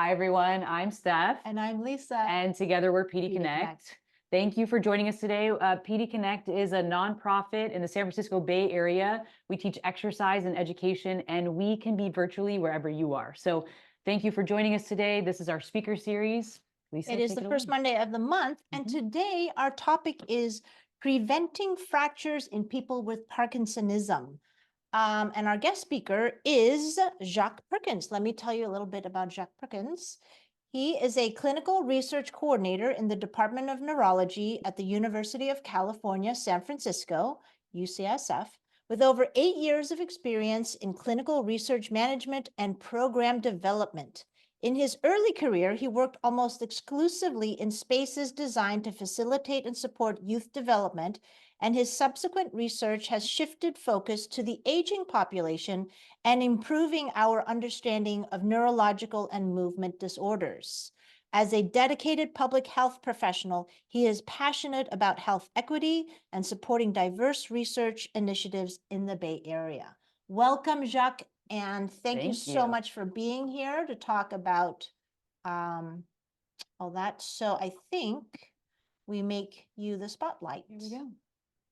Hi, everyone. I'm Steph. And I'm Lisa. And together we're PD Connect. Thank you for joining us today. PD Connect is a nonprofit in the San Francisco Bay Area. We teach exercise and education, and we can be virtually wherever you are. So thank you for joining us today. This is our speaker series. Lisa, it is the first Monday of the month. And today our topic is preventing fractures in people with Parkinsonism. And our guest speaker is Jacque Perkins. Let me tell you a little bit about Jacque Perkins. He is a clinical research coordinator in the Department of Neurology at the University of California, San Francisco, UCSF, with over 8 years of experience in clinical research management and program development. In his early career, he worked almost exclusively in spaces designed to facilitate and support youth development, and his subsequent research has shifted focus to the aging population and improving our understanding of neurological and movement disorders. As a dedicated public health professional, he is passionate about health equity and supporting diverse research initiatives in the Bay Area. Welcome, Jacque, and thank you so much for being here to talk about all that. So I think we make you the spotlight. Here we go.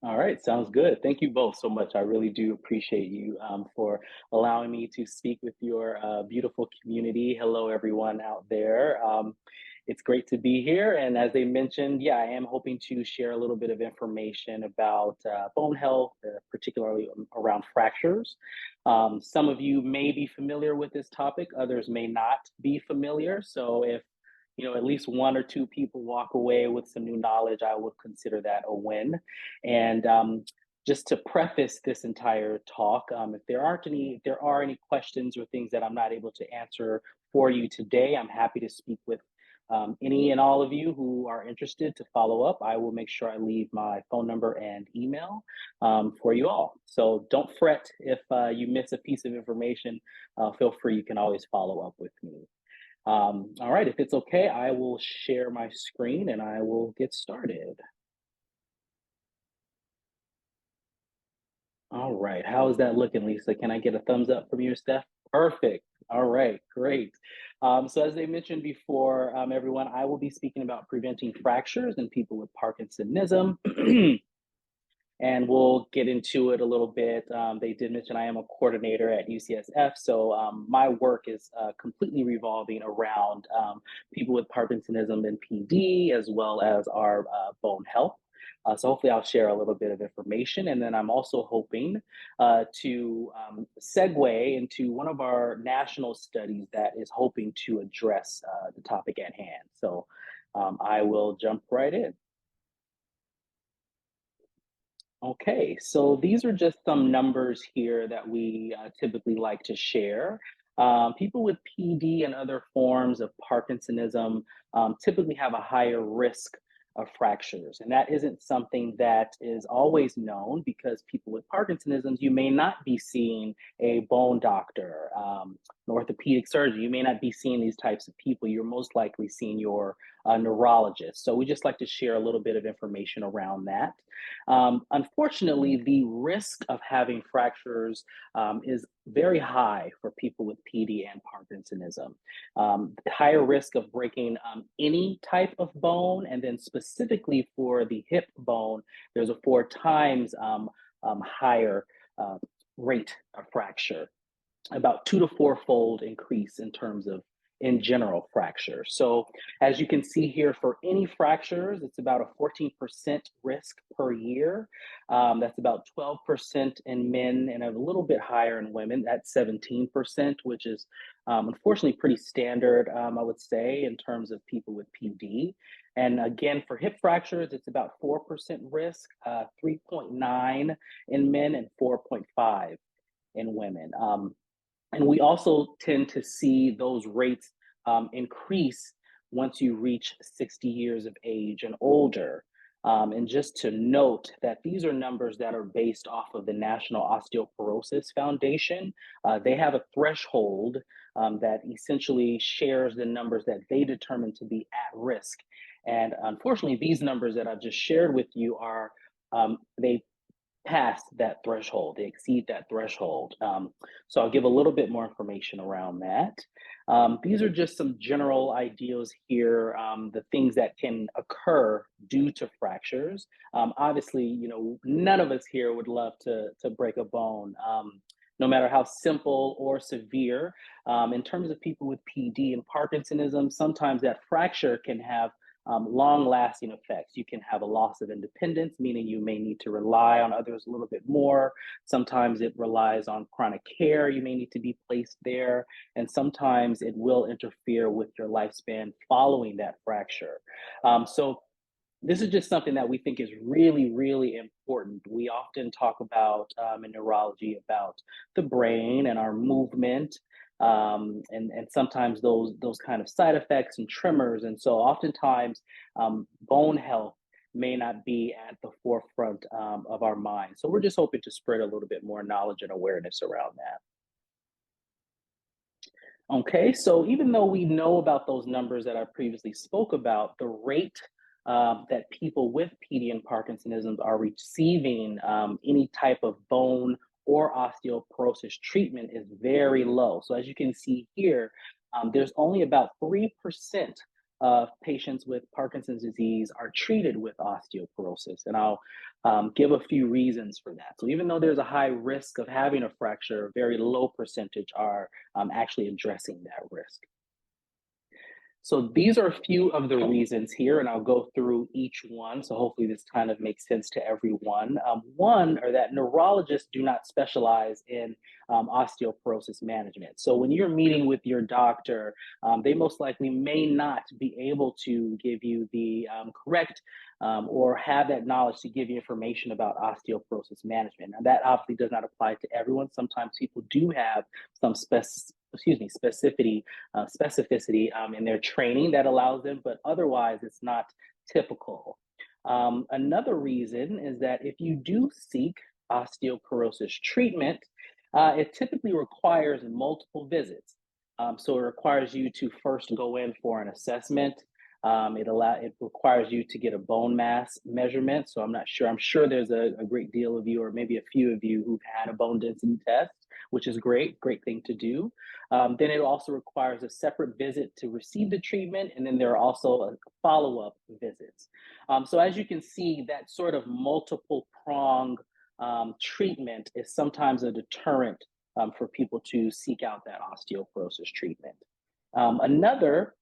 All right, sounds good. Thank you both so much. I really do appreciate you for allowing me to speak with your beautiful community. Hello, everyone out there. It's great to be here. And as they mentioned, yeah, I am hoping to share a little bit of information about bone health, particularly around fractures. Some of you may be familiar with this topic, others may not be familiar. So if at least one or two people walk away with some new knowledge, I would consider that a win. And just to preface this entire talk, if there are any questions or things that I'm not able to answer for you today, I'm happy to speak with any and all of you who are interested to follow up. I will make sure I leave my phone number and email for you all. So don't fret if you miss a piece of information. Feel free, you can always follow up with me. All right, if it's okay, I will share my screen and I will get started. All right, how is that looking, Lisa? Can I get a thumbs up from you, Steph? Perfect. All right, great. So as they mentioned before, everyone, I will be speaking about preventing fractures in people with Parkinsonism. And we'll get into it a little bit. They did mention I am a coordinator at UCSF, so my work is completely revolving around people with Parkinsonism and PD, as well as our bone health. So hopefully I'll share a little bit of information, and then I'm also hoping to segue into one of our national studies that is hoping to address the topic at hand. So I will jump right in. Okay, so these are just some numbers here that we typically like to share. People with PD and other forms of Parkinsonism typically have a higher risk of fractures. And that isn't something that is always known, because people with Parkinsonism, you may not be seeing a bone doctor, an orthopedic surgeon. You may not be seeing these types of people. You're most likely seeing your neurologist. So we just like to share a little bit of information around that. Unfortunately, the risk of having fractures is very high for people with PD and Parkinsonism. Higher risk of breaking any type of bone, and then specifically for the hip bone, there's a 4 times higher rate of fracture, about 2 to 4-fold increase in general fractures. So as you can see here, for any fractures, it's about a 14% risk per year. That's about 12% in men and a little bit higher in women. That's 17%, which is unfortunately pretty standard, I would say, in terms of people with PD. And again, for hip fractures, it's about 4% risk, 3.9 in men and 4.5 in women. And we also tend to see those rates increase once you reach 60 years of age and older. And just to note that these are numbers that are based off of the National Osteoporosis Foundation. They have a threshold that essentially shares the numbers that they determine to be at risk. And unfortunately, these numbers that I've just shared with you are, they past that threshold, they exceed that threshold. So I'll give a little bit more information around that. These are just some general ideas here, the things that can occur due to fractures. Obviously, none of us here would love to break a bone, no matter how simple or severe. In terms of people with PD and Parkinsonism, sometimes that fracture can have long-lasting effects. You can have a loss of independence, meaning you may need to rely on others a little bit more. Sometimes it relies on chronic care. You may need to be placed there. And sometimes it will interfere with your lifespan following that fracture. So this is just something that we think is really, really important. We often talk about in neurology about the brain and our movement, and sometimes those kind of side effects and tremors. And so oftentimes bone health may not be at the forefront of our mind. So we're just hoping to spread a little bit more knowledge and awareness around that. Okay, so even though we know about those numbers that I previously spoke about, the rate that people with PD and Parkinsonism are receiving any type of bone or osteoporosis treatment is very low. So as you can see here, there's only about 3% of patients with Parkinson's disease are treated with osteoporosis. And I'll give a few reasons for that. So even though there's a high risk of having a fracture, a very low percentage are actually addressing that risk. So these are a few of the reasons here, and I'll go through each one. So hopefully this kind of makes sense to everyone. One are that neurologists do not specialize in osteoporosis management. So when you're meeting with your doctor, they most likely may not be able to give you the correct or have that knowledge to give you information about osteoporosis management. Now that obviously does not apply to everyone. Sometimes people do have some specificity in their training that allows them, but otherwise it's not typical. Another reason is that if you do seek osteoporosis treatment, it typically requires multiple visits. So it requires you to first go in for an assessment. It requires you to get a bone mass measurement. So I'm sure there's a great deal of you, or maybe a few of you, who've had a bone density test, which is great thing to do. Then it also requires a separate visit to receive the treatment, and then there are also follow-up visits. So as you can see, that sort of multiple prong treatment is sometimes a deterrent for people to seek out that osteoporosis treatment. Another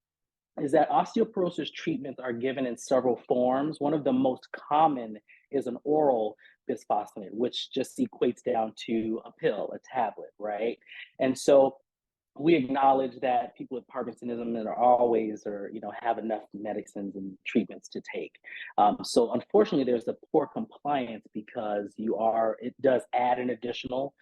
is that osteoporosis treatments are given in several forms. One of the most common is an oral bisphosphonate, which just equates down to a pill, a tablet, right? And so we acknowledge that people with Parkinsonism have enough medicines and treatments to take. So unfortunately, there's a poor compliance because it does add an additional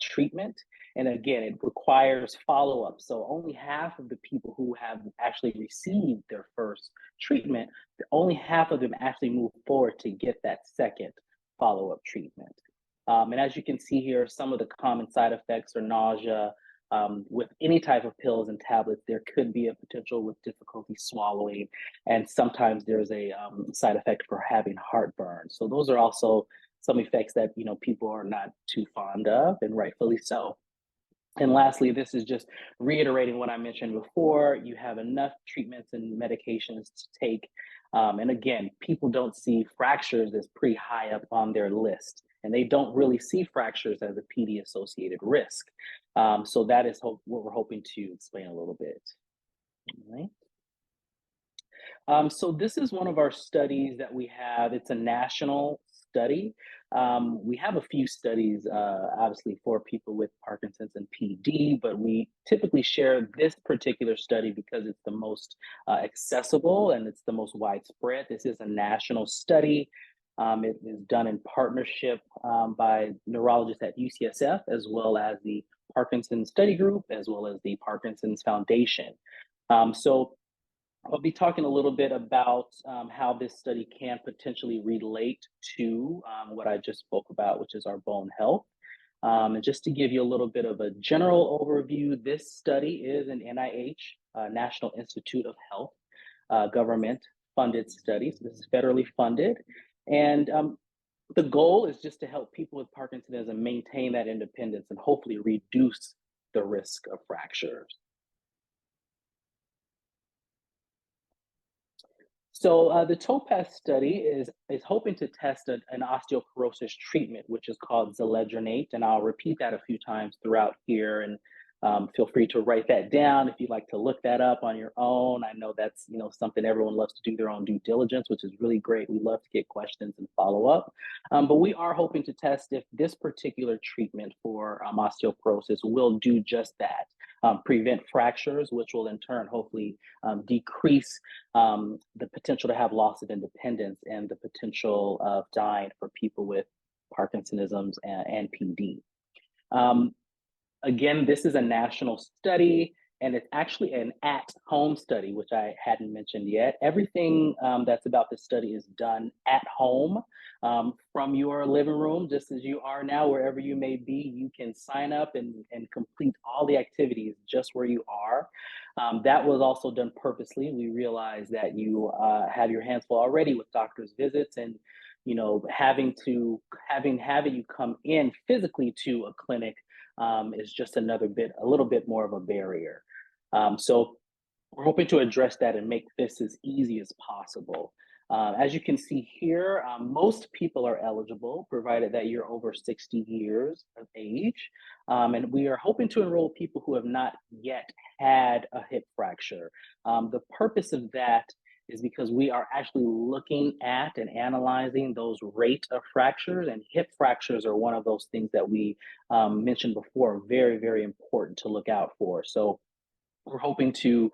treatment. And again, it requires follow-up. So only half of the people who have actually received their first treatment, only half of them actually move forward to get that second follow-up treatment. And as you can see here, some of the common side effects are nausea. With any type of pills and tablets, there could be a potential with difficulty swallowing, and sometimes there's a side effect for having heartburn. So those are also some effects that people are not too fond of, and rightfully so. And lastly, this is just reiterating what I mentioned before. You have enough treatments and medications to take. And again, people don't see fractures as pretty high up on their list, and they don't really see fractures as a PD-associated risk. So that is what we're hoping to explain a little bit. All right. So this is one of our studies that we have. It's a national study. We have a few studies, obviously, for people with Parkinson's and PD, but we typically share this particular study because it's the most accessible and it's the most widespread. This is a national study. It is done in partnership by neurologists at UCSF, as well as the Parkinson's Study Group, as well as the Parkinson's Foundation. So I'll be talking a little bit about how this study can potentially relate to what I just spoke about, which is our bone health. And just to give you a little bit of a general overview, this study is an NIH, National Institute of Health, government funded study. So this is federally funded. And The goal is just to help people with Parkinsonism maintain that independence and hopefully reduce the risk of fractures. So the Topaz study is hoping to test an osteoporosis treatment, which is called zeledronate, and I'll repeat that a few times throughout here. And feel free to write that down if you'd like to look that up on your own. I know that's something everyone loves to do their own due diligence, which is really great. We love to get questions and follow up. But we are hoping to test if this particular treatment for osteoporosis will do just that. Prevent fractures, which will in turn hopefully decrease the potential to have loss of independence and the potential of dying for people with Parkinsonisms and PD. Again, this is a national study, and it's actually an at-home study, which I hadn't mentioned yet. Everything that's about this study is done at home from your living room, just as you are now, wherever you may be. You can sign up and complete all the activities just where you are. That was also done purposely. We realize that you have your hands full already with doctor's visits and having you come in physically to a clinic is just a little bit more of a barrier. So we're hoping to address that and make this as easy as possible. As you can see here, most people are eligible, provided that you're over 60 years of age. And we are hoping to enroll people who have not yet had a hip fracture. The purpose of that is because we are actually looking at and analyzing those rate of fractures, and hip fractures are one of those things that we mentioned before, very, very important to look out for. So we're hoping to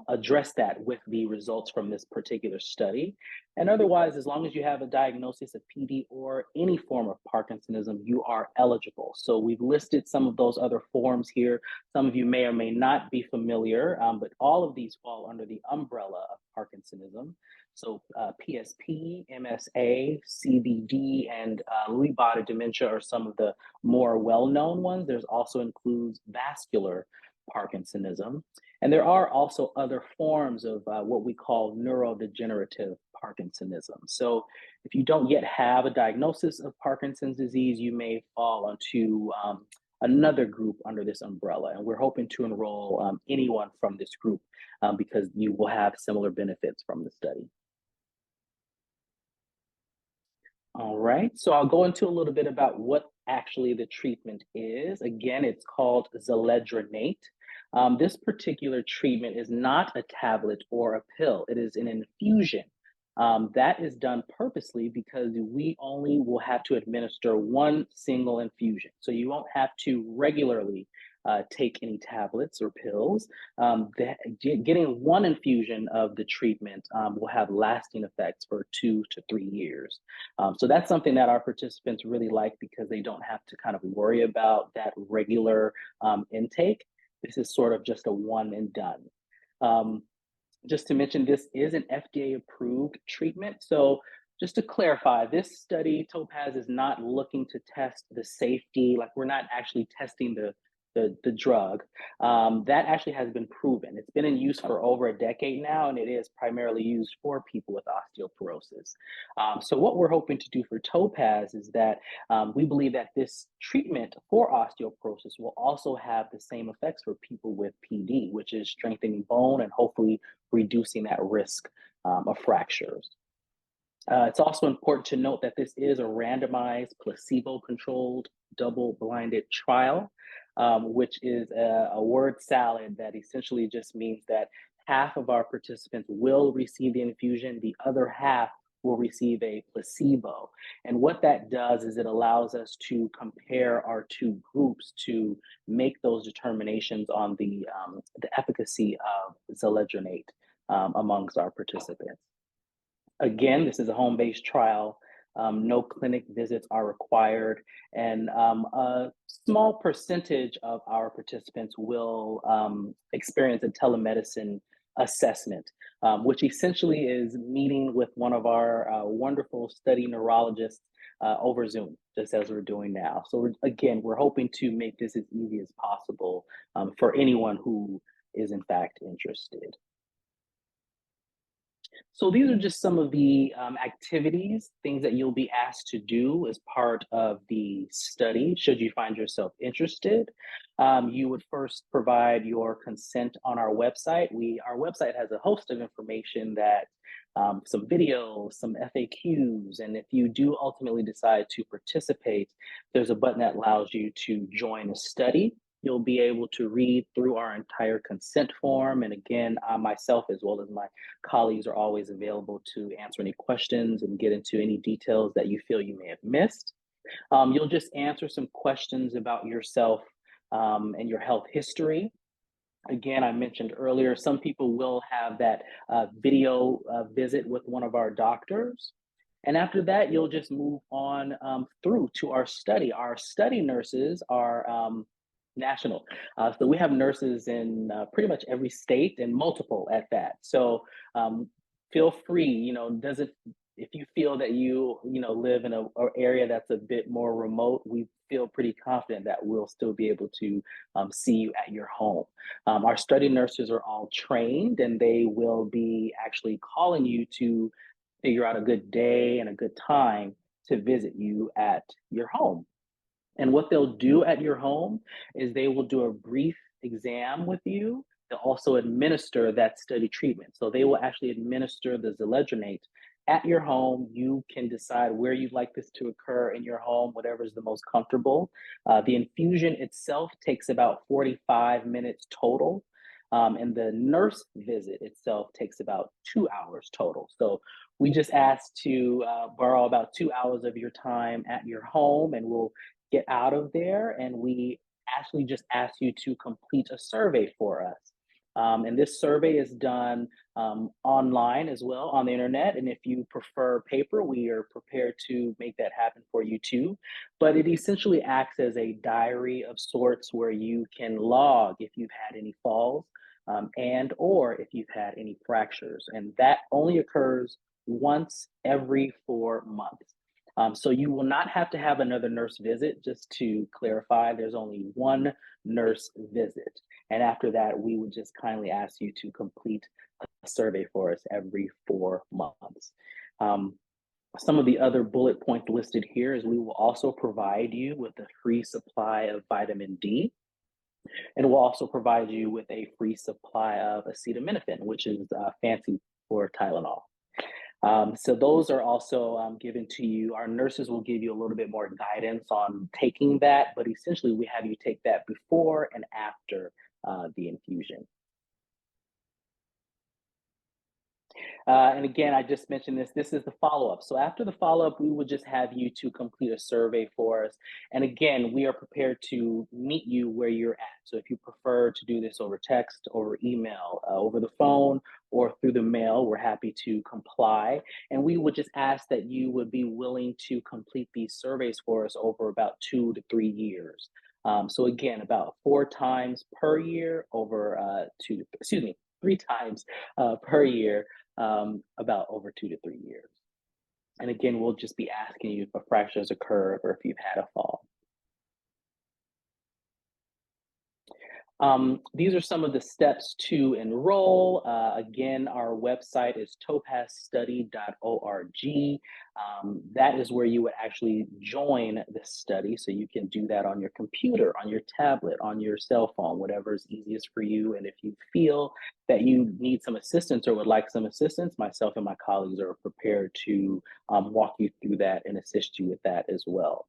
address that with the results from this particular study. And otherwise, as long as you have a diagnosis of PD or any form of Parkinsonism, you are eligible. So we've listed some of those other forms here. Some of you may or may not be familiar, but all of these fall under the umbrella of Parkinsonism. So PSP, MSA, CVD, and Lewy body dementia are some of the more well-known ones. There's also includes vascular Parkinsonism. And there are also other forms of what we call neurodegenerative Parkinsonism. So if you don't yet have a diagnosis of Parkinson's disease, you may fall onto another group under this umbrella. And we're hoping to enroll anyone from this group because you will have similar benefits from the study. All right, so I'll go into a little bit about what actually the treatment is. Again, it's called zeledronate. This particular treatment is not a tablet or a pill. It is an infusion. That is done purposely because we only will have to administer one single infusion. So you won't have to regularly take any tablets or pills. Getting one infusion of the treatment will have lasting effects for 2 to 3 years. So that's something that our participants really like because they don't have to kind of worry about that regular intake. This is sort of just a one and done. Just to mention, this is an FDA approved treatment. So just to clarify, this study, Topaz, is not looking to test the safety, like we're not actually testing the drug. That actually has been proven. It's been in use for over a decade now, and it is primarily used for people with osteoporosis. So what we're hoping to do for Topaz is that we believe that this treatment for osteoporosis will also have the same effects for people with PD, which is strengthening bone and hopefully reducing that risk of fractures. It's also important to note that this is a randomized, placebo-controlled, double-blinded trial, which is a word salad that essentially just means that half of our participants will receive the infusion, the other half will receive a placebo. And what that does is it allows us to compare our two groups to make those determinations on the efficacy of zeledronate amongst our participants. Again, this is a home-based trial. No clinic visits are required, and a small percentage of our participants will experience a telemedicine assessment, which essentially is meeting with one of our wonderful study neurologists over Zoom, just as we're doing now. So again, we're hoping to make this as easy as possible for anyone who is in fact interested. So these are just some of the activities, things that you'll be asked to do as part of the study. Should you find yourself interested, you would first provide your consent on our website. Our website has a host of information that some videos, some FAQs, and if you do ultimately decide to participate, there's a button that allows you to join a study. You'll be able to read through our entire consent form. And again, I myself, as well as my colleagues, are always available to answer any questions and get into any details that you feel you may have missed. You'll just answer some questions about yourself and your health history. Again, I mentioned earlier, some people will have that video visit with one of our doctors. And after that, you'll just move on through to our study. Our study nurses are national. So we have nurses in pretty much every state and multiple at that. So um, feel free, doesn't if you feel that you live in a or area that's a bit more remote, we feel pretty confident that we'll still be able to see you at your home. Our study nurses are all trained and they will be actually calling you to figure out a good day and a good time to visit you at your home. And what they'll do at your home is they will do a brief exam with you. They'll also administer that study treatment. So they will actually administer the zoledronate at your home. You can decide where you'd like this to occur in your home, whatever is the most comfortable. The infusion itself takes about 45 minutes total. And the nurse visit itself takes about 2 hours total. So we just ask to borrow about 2 hours of your time at your home, and we'll get out of there. And we actually just ask you to complete a survey for us. And this survey is done online as well on the internet. And if you prefer paper, we are prepared to make that happen for you too. But it essentially acts as a diary of sorts where you can log if you've had any falls and or if you've had any fractures. And that only occurs once every 4 months. So you will not have to have another nurse visit. Just to clarify, there's only one nurse visit. And after that, we would just kindly ask you to complete a survey for us every 4 months. Um, some of the other bullet points listed here is we will also provide you with a free supply of vitamin D. And we'll also provide you with a free supply of acetaminophen, which is fancy for Tylenol. So those are also given to you. Our nurses will give you a little bit more guidance on taking that, but essentially we have you take that before and after the infusion. And again, I just mentioned this is the follow-up. So after the follow-up, we would just have you to complete a survey for us. And again, we are prepared to meet you where you're at. So if you prefer to do this over text, over email, over the phone, or through the mail, we're happy to comply. And we would just ask that you would be willing to complete these surveys for us over about 2 to 3 years. So again, about 4 times per year over 3 times per year, about over 2 to 3 years. And again, we'll just be asking you if a fracture has occurred or if you've had a fall. These are some of the steps to enroll. Again, our website is topazstudy.org. That is where you would actually join the study. So you can do that on your computer, on your tablet, on your cell phone, whatever is easiest for you. And if you feel that you need some assistance or would like some assistance, myself and my colleagues are prepared to walk you through that and assist you with that as well.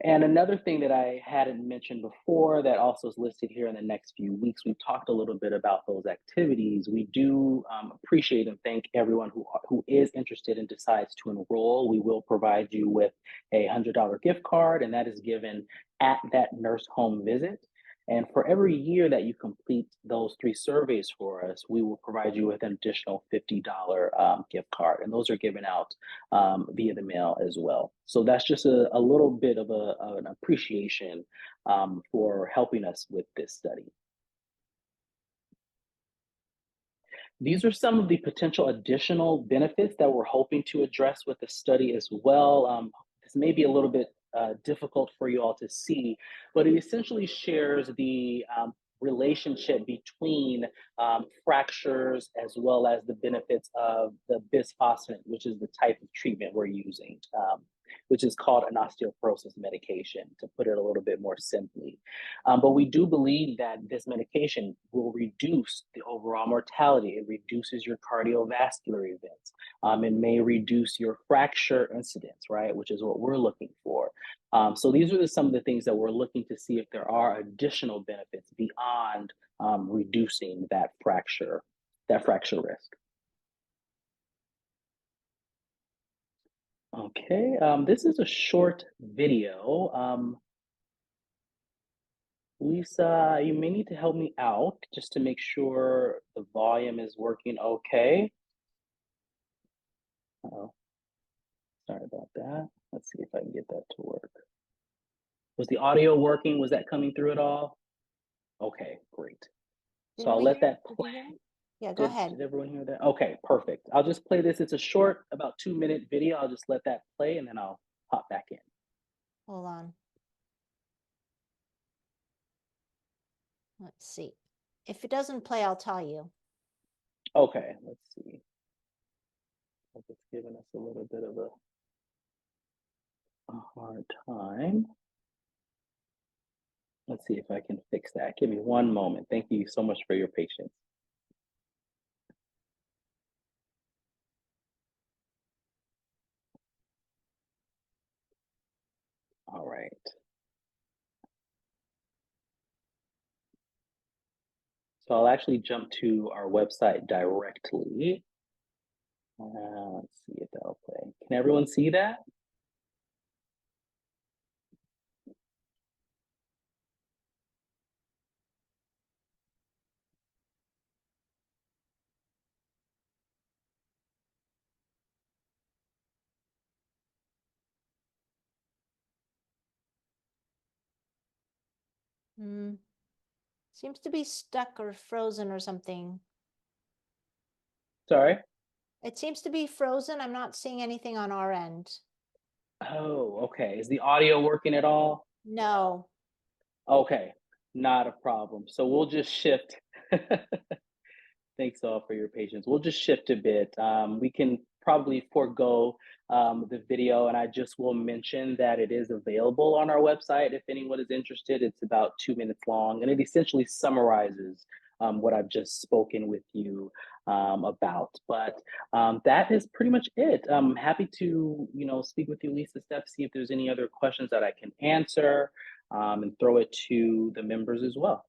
And another thing that I hadn't mentioned before that also is listed here in the next few weeks, we've talked a little bit about those activities. We do appreciate and thank everyone who is interested and decides to enroll. We will provide you with a $100 gift card, and that is given at that nurse home visit. And for every year that you complete those 3 surveys for us, we will provide you with an additional $50 gift card. And those are given out via the mail as well. So that's just a little bit of an appreciation for helping us with this study. These are some of the potential additional benefits that we're hoping to address with the study as well. This may be a little bit difficult for you all to see, but it essentially shares the relationship between fractures as well as the benefits of the bisphosphonate, which is the type of treatment we're using, which is called an osteoporosis medication, to put it a little bit more simply. But we do believe that this medication will reduce the overall mortality. It reduces your cardiovascular events. It may reduce your fracture incidence, right, which is what we're looking for. So these are some of the things that we're looking to see if there are additional benefits beyond reducing that fracture risk. Okay, this is a short video. Lisa, you may need to help me out just to make sure the volume is working okay. Oh, sorry about that. Let's see if I can get that to work. Was the audio working? Was that coming through at all? Okay, great. So I'll let that play. Yeah, go ahead. Did everyone hear that? Okay, perfect. I'll just play this. It's a short, about 2-minute video. I'll just let that play and then I'll hop back in. Hold on. Let's see. If it doesn't play, I'll tell you. Okay, let's see. It's giving us a little bit of a hard time. Let's see if I can fix that. Give me one moment. Thank you so much for your patience. All right. So I'll actually jump to our website directly. Let's see if that'll play. Can everyone see that? Seems to be stuck or frozen or something. Sorry? It seems to be frozen. I'm not seeing anything on our end. Oh, okay. Is the audio working at all? No. Okay, not a problem. So we'll just shift. Thanks all for your patience. We'll just shift a bit. We can probably forego the video, and I just will mention that it is available on our website if anyone is interested. It's about 2 minutes long, and it essentially summarizes what I've just spoken with you about. But that is pretty much it. I'm happy to, speak with you, Lisa, Steph, see if there's any other questions that I can answer, and throw it to the members as well.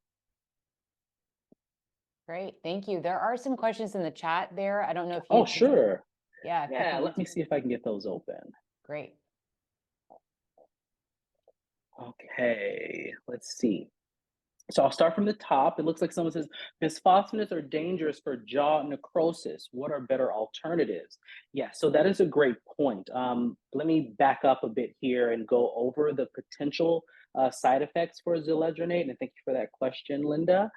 Great, thank you. There are some questions in the chat there. I don't know if you. Oh, sure. Yeah. Yeah, let me see if I can get those open. Great. Okay, let's see. So I'll start from the top. It looks like someone says, bisphosphonates are dangerous for jaw necrosis. What are better alternatives? Yeah, so that is a great point. Let me back up a bit here and go over the potential side effects for zoledronate. And thank you for that question, Linda.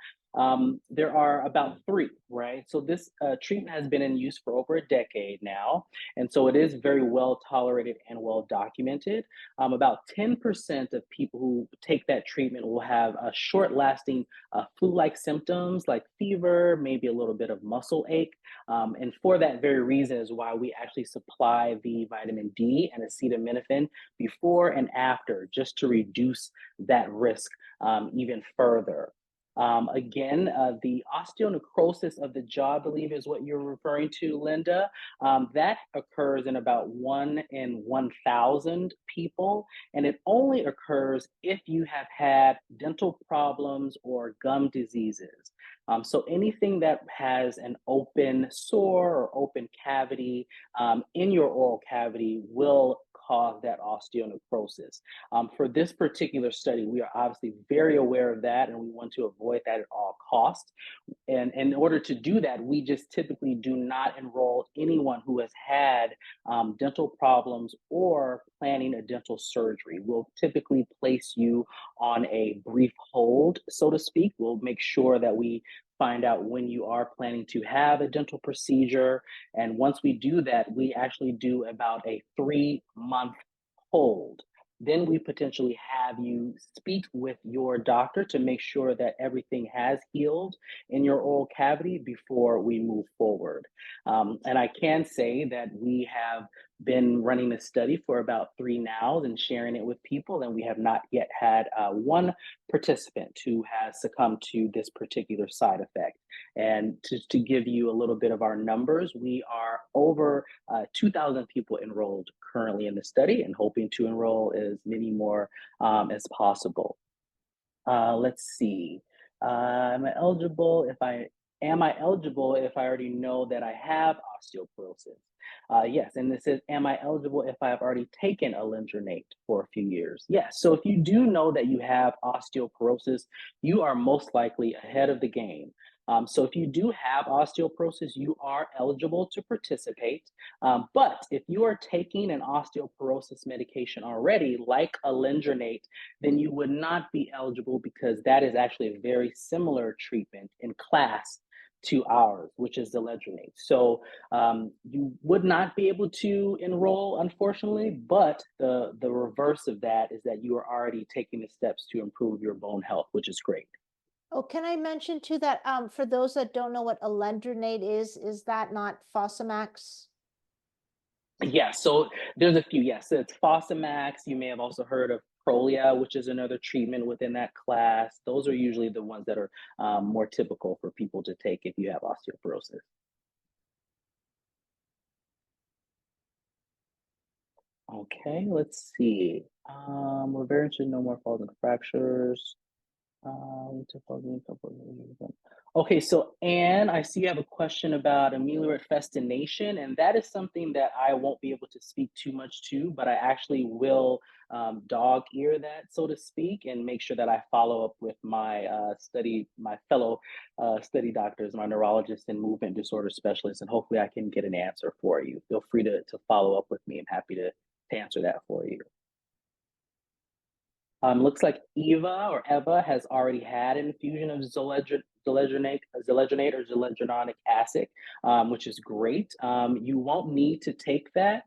There are about 3, right? So this treatment has been in use for over a decade now. And so it is very well tolerated and well documented. About 10% of people who take that treatment will have a short lasting flu-like symptoms like fever, maybe a little bit of muscle ache. And for that very reason is why we actually supply the vitamin D and acetaminophen before and after, just to reduce that risk even further. Again, the osteonecrosis of the jaw, I believe, is what you're referring to, Linda. That occurs in about 1 in 1,000 people, and it only occurs if you have had dental problems or gum diseases. So anything that has an open sore or open cavity in your oral cavity will cause that osteonecrosis. For this particular study, we are obviously very aware of that, and we want to avoid that at all costs. And in order to do that, we just typically do not enroll anyone who has had dental problems or planning a dental surgery. We'll typically place you on a brief hold, so to speak. We'll make sure that we find out when you are planning to have a dental procedure. And once we do that, we actually do about a 3-month hold. then we potentially have you speak with your doctor to make sure that everything has healed in your oral cavity before we move forward. And I can say that we have been running this study for about 3 now and sharing it with people, and we have not yet had one participant who has succumbed to this particular side effect. And to give you a little bit of our numbers, we are over 2,000 people enrolled currently in the study and hoping to enroll as many more as possible. Let's see. Am I eligible if I already know that I have osteoporosis? Yes, and this is, am I eligible if I have already taken alendronate for a few years? Yes. So if you do know that you have osteoporosis, you are most likely ahead of the game. So if you do have osteoporosis, you are eligible to participate. But if you are taking an osteoporosis medication already, like alendronate, then you would not be eligible because that is actually a very similar treatment in class to ours, which is alendronate. So you would not be able to enroll, unfortunately, but the reverse of that is that you are already taking the steps to improve your bone health, which is great. Oh, can I mention too that for those that don't know what alendronate is that not Fosamax? Yeah, so there's a few. Yes, so it's Fosamax. You may have also heard of Prolia, which is another treatment within that class. Those are usually the ones that are more typical for people to take if you have osteoporosis. Okay, let's see. We're very interested in no more falls and fractures. Okay, so Anne, I see you have a question about ameliorate festination, and that is something that I won't be able to speak too much to, but I actually will dog ear that, so to speak, and make sure that I follow up with my fellow study doctors, my neurologist and movement disorder specialist, and hopefully I can get an answer for you. Feel free to follow up with me. I'm happy to answer that for you. Looks like Eva has already had an infusion of zoledronate or zoledrononic acid, which is great. You won't need to take that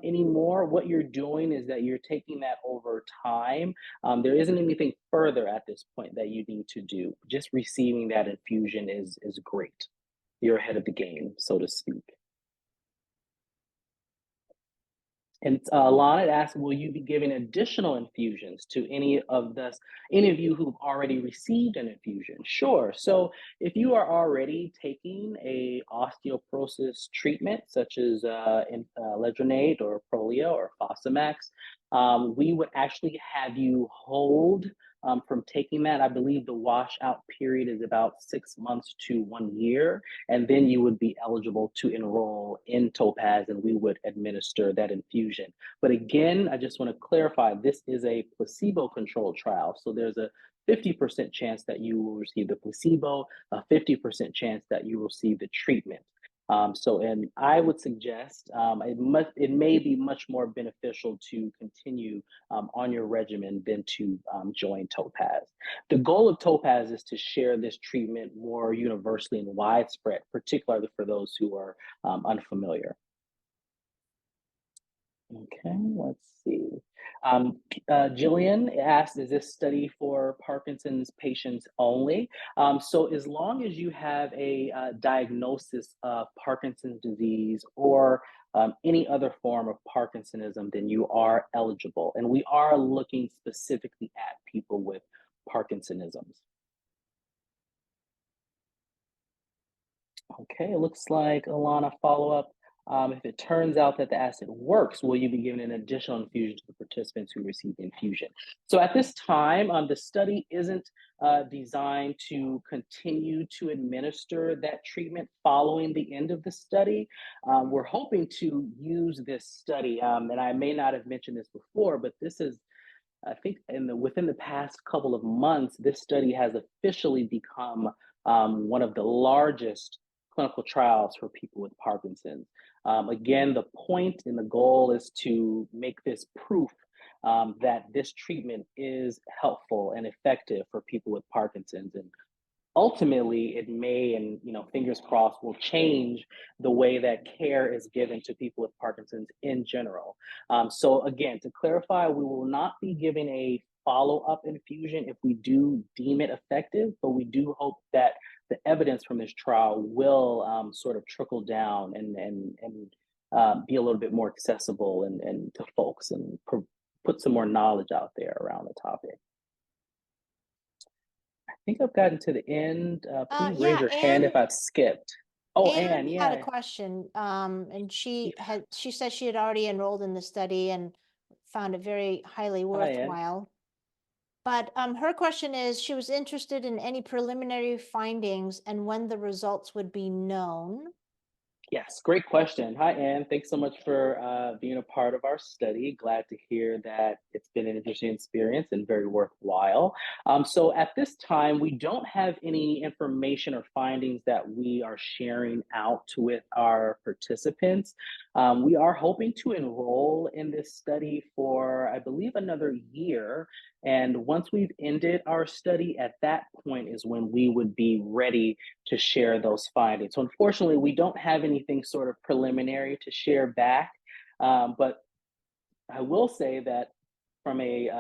anymore. What you're doing is that you're taking that over time. There isn't anything further at this point that you need to do. Just receiving that infusion is great. You're ahead of the game, so to speak. And Lana asked, will you be giving additional infusions to any of you who've already received an infusion? Sure. So if you are already taking a osteoporosis treatment, such as Ledronate or Prolia or Fosamax, we would actually have you hold from taking that. I believe the washout period is about 6 months to 1 year, and then you would be eligible to enroll in Topaz and we would administer that infusion. But again, I just want to clarify, this is a placebo-controlled trial. So there's a 50% chance that you will receive the placebo, a 50% chance that you will receive the treatment. And I would suggest it may be much more beneficial to continue on your regimen than to join Topaz. The goal of Topaz is to share this treatment more universally and widespread, particularly for those who are unfamiliar. Okay, let's see. Jillian asked, is this study for Parkinson's patients only? So as long as you have a diagnosis of Parkinson's disease or any other form of Parkinsonism, then you are eligible. And we are looking specifically at people with Parkinsonisms. Okay, it looks like Alana follow-up. If it turns out that the acid works, will you be giving an additional infusion to the participants who receive the infusion? So at this time, the study isn't designed to continue to administer that treatment following the end of the study. We're hoping to use this study, and I may not have mentioned this before, but this is, I think, within the past couple of months, this study has officially become one of the largest clinical trials for people with Parkinson's. Again, the point and the goal is to make this proof that this treatment is helpful and effective for people with Parkinson's. And ultimately it may, and fingers crossed, will change the way that care is given to people with Parkinson's in general. So again, to clarify, we will not be giving a follow-up infusion if we do deem it effective, but we do hope that the evidence from this trial will sort of trickle down and be a little bit more accessible and to folks and put some more knowledge out there around the topic. I think I've gotten to the end. Please raise Yeah, your hand if I've skipped. Oh, Anne Anne, had a yeah. question, and she Yeah. said she had already enrolled in the study and found it very highly Hi, Anne. worthwhile. But her question is, she was interested in any preliminary findings and when the results would be known. Yes, great question. Hi, Anne. Thanks so much for being a part of our study. Glad to hear that it's been an interesting experience and very worthwhile. So at this time, we don't have any information or findings that we are sharing out with our participants. We are hoping to enroll in this study for, I believe, another year. And once we've ended our study, at that point is when we would be ready to share those findings. So unfortunately, we don't have anything sort of preliminary to share back, but I will say that from a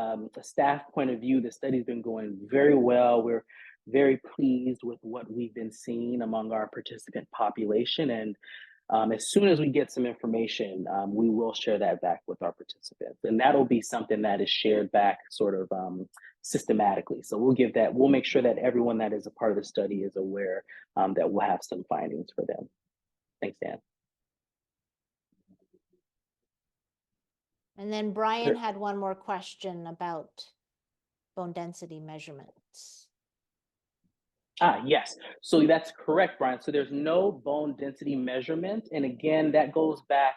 staff point of view, the study's been going very well. We're very pleased with what we've been seeing among our participant population. And as soon as we get some information, we will share that back with our participants. And that'll be something that is shared back sort of systematically. So we'll make sure that everyone that is a part of the study is aware that we'll have some findings for them. Thanks, Dan. And then Brian had one more question about bone density measurements. Yes. So that's correct, Brian. So there's no bone density measurement. And again, that goes back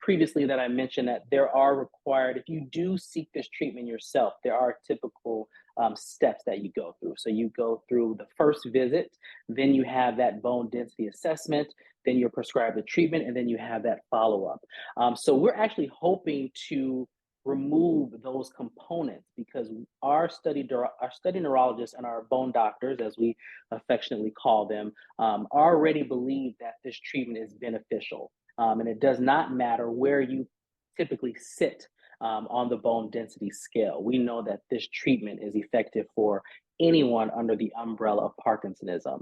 previously that I mentioned that there are required, if you do seek this treatment yourself, there are typical steps that you go through. So you go through the first visit, then you have that bone density assessment, then you're prescribed the treatment, and then you have that follow-up. So we're actually hoping to remove those components because our study neurologists and our bone doctors, as we affectionately call them, already believe that this treatment is beneficial. And it does not matter where you typically sit on the bone density scale. We know that this treatment is effective for anyone under the umbrella of Parkinsonism.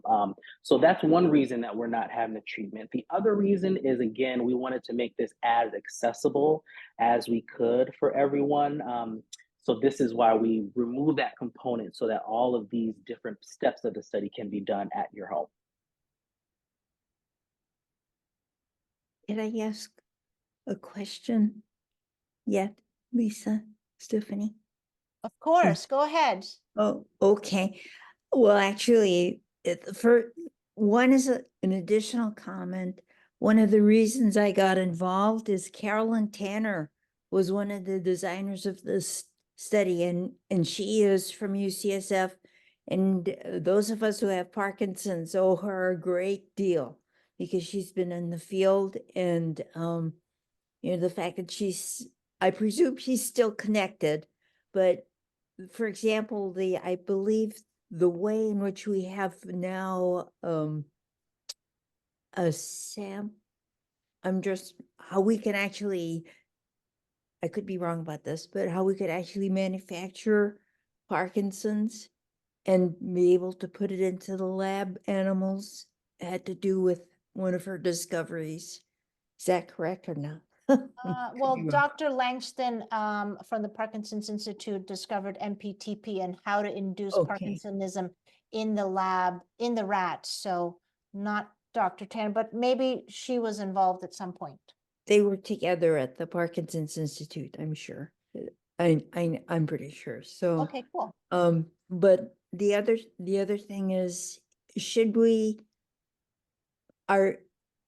So that's one reason that we're not having the treatment. The other reason is, again, we wanted to make this as accessible as we could for everyone. So this is why we remove that component so that all of these different steps of the study can be done at your home. Can I ask a question yet, Lisa, Stephanie? Of course, go ahead. Oh, okay. Well, actually, for one is an additional comment. One of the reasons I got involved is Carolyn Tanner was one of the designers of this study, and she is from UCSF. And those of us who have Parkinson's owe her a great deal because she's been in the field, and the fact that I presume she's still connected, but for example, I believe the way in which we have now how we can actually, I could be wrong about this, but how we could actually manufacture Parkinson's and be able to put it into the lab animals had to do with one of her discoveries. Is that correct or not? Well, Dr. Langston from the Parkinson's Institute discovered MPTP and how to induce Parkinsonism in the lab, in the rat. So not Dr. Tanner, but maybe she was involved at some point. They were together at the Parkinson's Institute, I'm sure. I'm pretty sure. So okay, cool. But the other thing is, are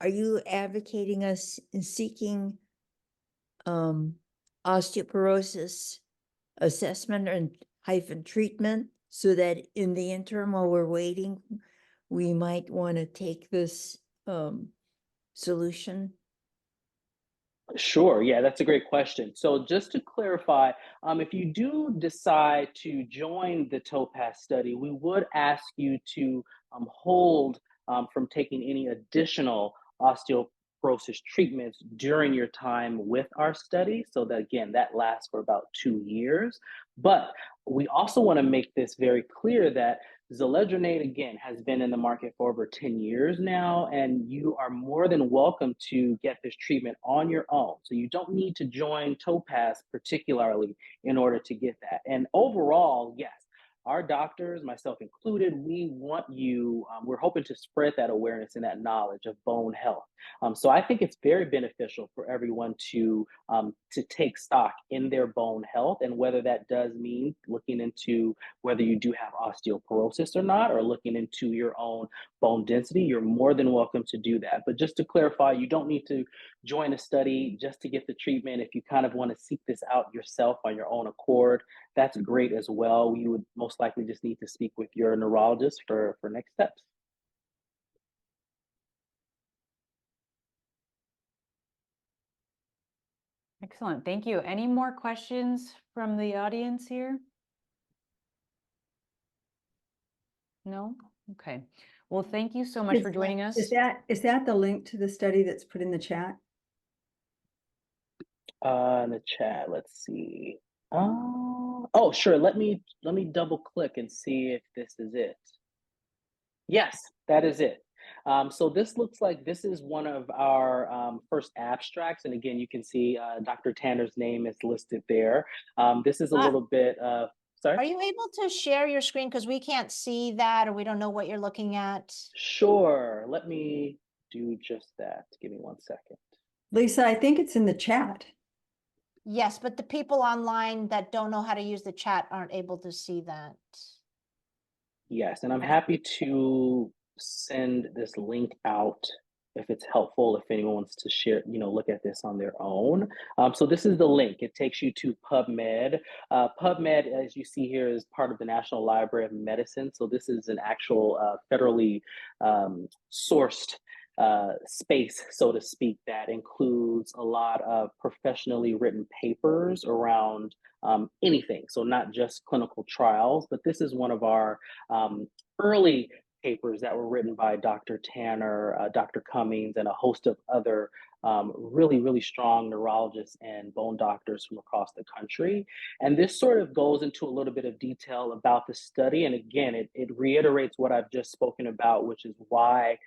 you advocating us in seeking osteoporosis assessment and hyphen treatment so that in the interim while we're waiting, we might want to take this solution? Sure. Yeah, that's a great question. So just to clarify, if you do decide to join the Topaz study, we would ask you to hold from taking any additional osteoporosis treatments during your time with our study. So that again, that lasts for about 2 years. But we also want to make this very clear that Zeledronate, again, has been in the market for over 10 years now, and you are more than welcome to get this treatment on your own. So you don't need to join Topaz particularly in order to get that. And overall, yes, our doctors, myself included, we want you, we're hoping to spread that awareness and that knowledge of bone health. So I think it's very beneficial for everyone to take stock in their bone health, and whether that does mean looking into whether you do have osteoporosis or not, or looking into your own bone density, you're more than welcome to do that. But just to clarify, you don't need to join a study just to get the treatment. If you kind of want to seek this out yourself on your own accord, that's great as well. You would most likely just need to speak with your neurologist for next steps. Excellent. Thank you. Any more questions from the audience here? No? Okay. Well, thank you so much for joining us. Is that the link to the study that's put in the chat? In the chat, let's see. Oh, sure. Let me double click and see if this is it. Yes, that is it. So this looks like this is one of our first abstracts, and again, you can see Dr. Tanner's name is listed there. This is a little bit. Are Sorry. you able to share your screen? Because we can't see that, or we don't know what you're looking at. Sure. Let me do just that. Give me 1 second. Lisa, I think it's in the chat. Yes, but the people online that don't know how to use the chat aren't able to see that. Yes, and I'm happy to send this link out if it's helpful, if anyone wants to share, look at this on their own. So this is the link. It takes you to PubMed. PubMed, as you see here, is part of the National Library of Medicine. So this is an actual federally sourced space, so to speak, that includes a lot of professionally written papers around anything. So not just clinical trials, but this is one of our early papers that were written by Dr. Tanner, Dr. Cummings, and a host of other really, really strong neurologists and bone doctors from across the country. And this sort of goes into a little bit of detail about the study. And again, it reiterates what I've just spoken about, which is why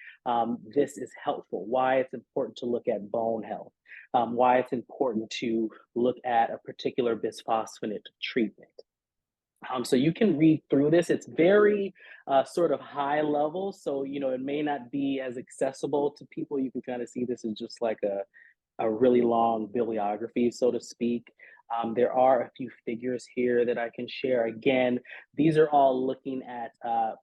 this is helpful, why it's important to look at bone health, why it's important to look at a particular bisphosphonate treatment. So you can read through this. It's very sort of high level, so it may not be as accessible to people. You can kind of see this is just like a really long bibliography, so to speak. There are a few figures here that I can share. Again, these are all looking at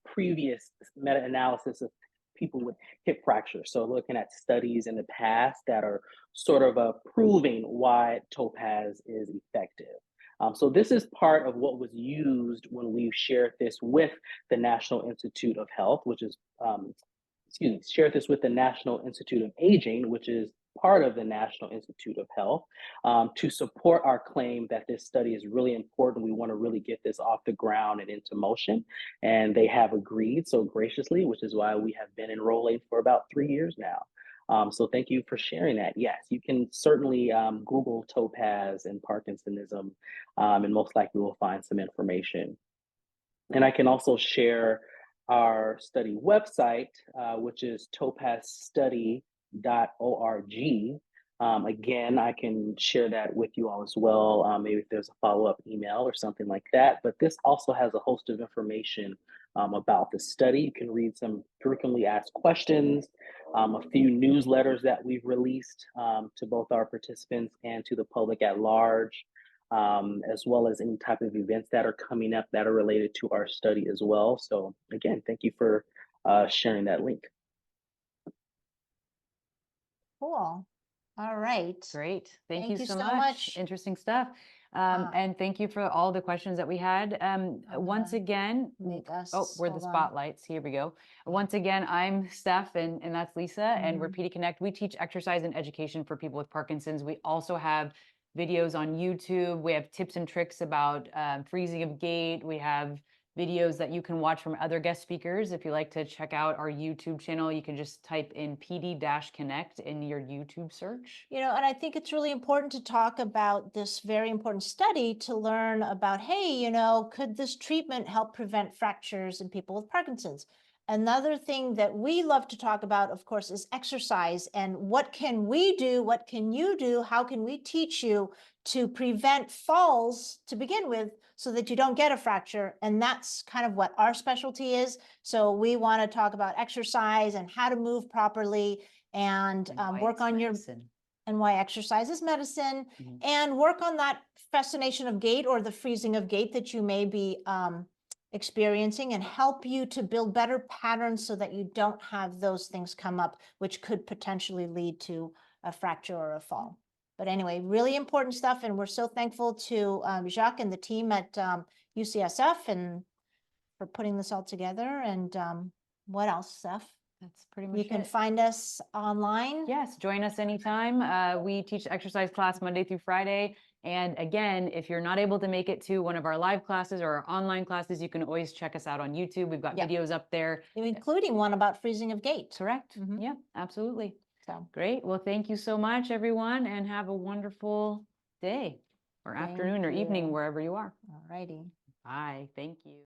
previous meta-analysis of people with hip fractures. So looking at studies in the past that are sort of proving why Topaz is effective. So this is part of what was used when we shared this with the National Institute of Health, which is, shared this with the National Institute of Aging, which is part of the National Institute of Health, to support our claim that this study is really important. We want to really get this off the ground and into motion. And they have agreed so graciously, which is why we have been enrolling for about 3 years now. So thank you for sharing that. Yes, you can certainly Google Topaz and Parkinsonism, and most likely we'll find some information. And I can also share our study website, which is topazstudy.org. Again, I can share that with you all as well, maybe if there's a follow-up email or something like that. But this also has a host of information about the study. You can read some frequently asked questions, a few newsletters that we've released to both our participants and to the public at large, as well as any type of events that are coming up that are related to our study as well. So again, thank you for sharing that link. Cool. All right. Great. Thank Thank you you so so much. much. Interesting stuff. Uh, And thank you for all the questions that we had. Once gonna again, Make us. oh, we're the hold on. spotlights. Here we go. Once again, I'm Steph and that's Lisa, and we're Mhm. PD Connect. We teach exercise and education for people with Parkinson's. We also have videos on YouTube. We have tips and tricks about freezing of gait. We have videos that you can watch from other guest speakers. If you like to check out our YouTube channel, you can just type in PD-Connect in your YouTube search. You know, and I think it's really important to talk about this very important study to learn about, hey, you know, could this treatment help prevent fractures in people with Parkinson's? Another thing that we love to talk about, of course, is exercise and what can we do? What can you do? How can we teach you to prevent falls to begin with so that you don't get a fracture? And that's kind of what our specialty is. So we want to talk about exercise and how to move properly and why work it's on your medicine. and why exercise is medicine, Mhm. and work on that fascination of gait or the freezing of gait that you may be experiencing, and help you to build better patterns so that you don't have those things come up, which could potentially lead to a fracture or a fall. But anyway, really important stuff, and we're so thankful to Jacque and the team at UCSF and for putting this all together. And what else, Steph? That's pretty much You can it. find us online. Yes, join us anytime. We teach exercise class Monday through Friday. And again, if you're not able to make it to one of our live classes or our online classes, you can always check us out on YouTube. We've got Yeah. videos up there. Including one about freezing of gait. Correct? Mhm. Yeah, absolutely. So Great. Well, thank you so much, everyone, and have a wonderful day or Thank afternoon or evening, you. wherever you are. all righty. Bye. Thank you.